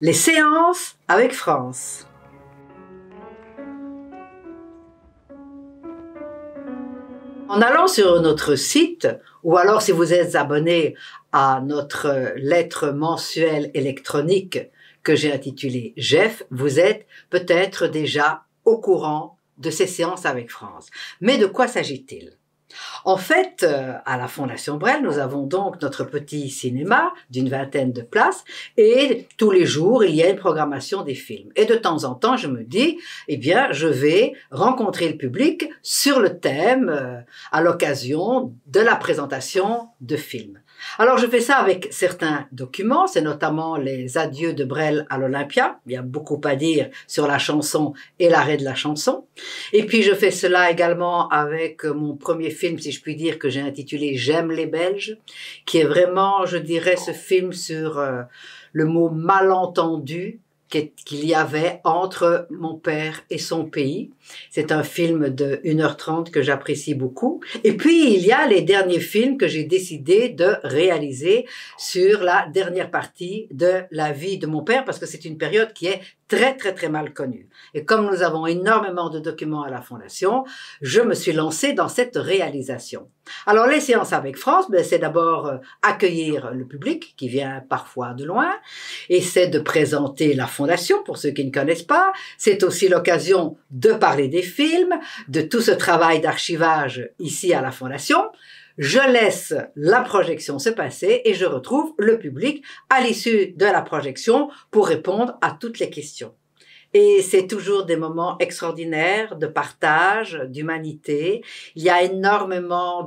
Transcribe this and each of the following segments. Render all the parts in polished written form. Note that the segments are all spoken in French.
Les séances avec France. En allant sur notre site, ou alors si vous êtes abonné à notre lettre mensuelle électronique que j'ai intitulée GEF, vous êtes peut-être déjà au courant de ces séances avec France. Mais de quoi s'agit-il ? En fait, à la Fondation Brel, nous avons donc notre petit cinéma d'une vingtaine de places et tous les jours, il y a une programmation des films. Et de temps en temps, je me dis, eh bien, je vais rencontrer le public sur le thème à l'occasion de la présentation de films. Alors, je fais ça avec certains documents, c'est notamment les adieux de Brel à l'Olympia. Il y a beaucoup à dire sur la chanson et l'arrêt de la chanson. Et puis, je fais cela également avec mon premier film, si je puis dire, que j'ai intitulé « J'aime les Belges », qui est vraiment, je dirais, ce film sur le mot « malentendu » qu'il y avait entre mon père et son pays. C'est un film de 1h30 que j'apprécie beaucoup. Et puis, il y a les derniers films que j'ai décidé de réaliser sur la dernière partie de la vie de mon père, parce que c'est une période qui est très mal connue. Et comme nous avons énormément de documents à la Fondation, je me suis lancée dans cette réalisation. Alors, les séances avec France, c'est d'abord accueillir le public qui vient parfois de loin, et c'est de présenter la Fondation pour ceux qui ne connaissent pas. C'est aussi l'occasion de parler des films, de tout ce travail d'archivage ici à la Fondation. Je laisse la projection se passer et je retrouve le public à l'issue de la projection pour répondre à toutes les questions. Et c'est toujours des moments extraordinaires de partage, d'humanité. Il y a énormément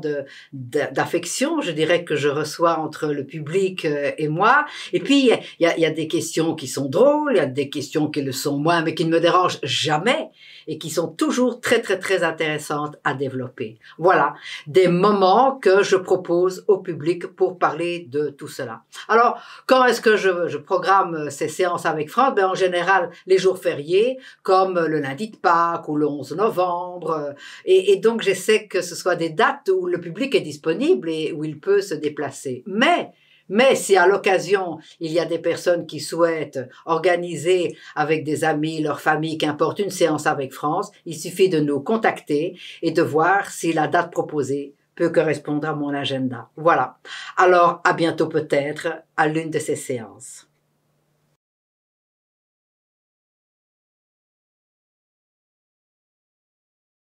d'affection, je dirais, que je reçois entre le public et moi. Et puis, il y a des questions qui sont drôles, il y a des questions qui le sont moins, mais qui ne me dérangent jamais et qui sont toujours très intéressantes à développer. Voilà, des moments que je propose au public pour parler de tout cela. Alors, quand est-ce que je programme ces séances avec France? En général, les jours fériés, comme le lundi de Pâques ou le 11 novembre. Et donc, j'essaie que ce soit des dates où le public est disponible et où il peut se déplacer. Mais si à l'occasion, il y a des personnes qui souhaitent organiser avec des amis, leur famille, qu'importe, une séance avec France, il suffit de nous contacter et de voir si la date proposée peut correspondre à mon agenda. Voilà. Alors, à bientôt peut-être à l'une de ces séances.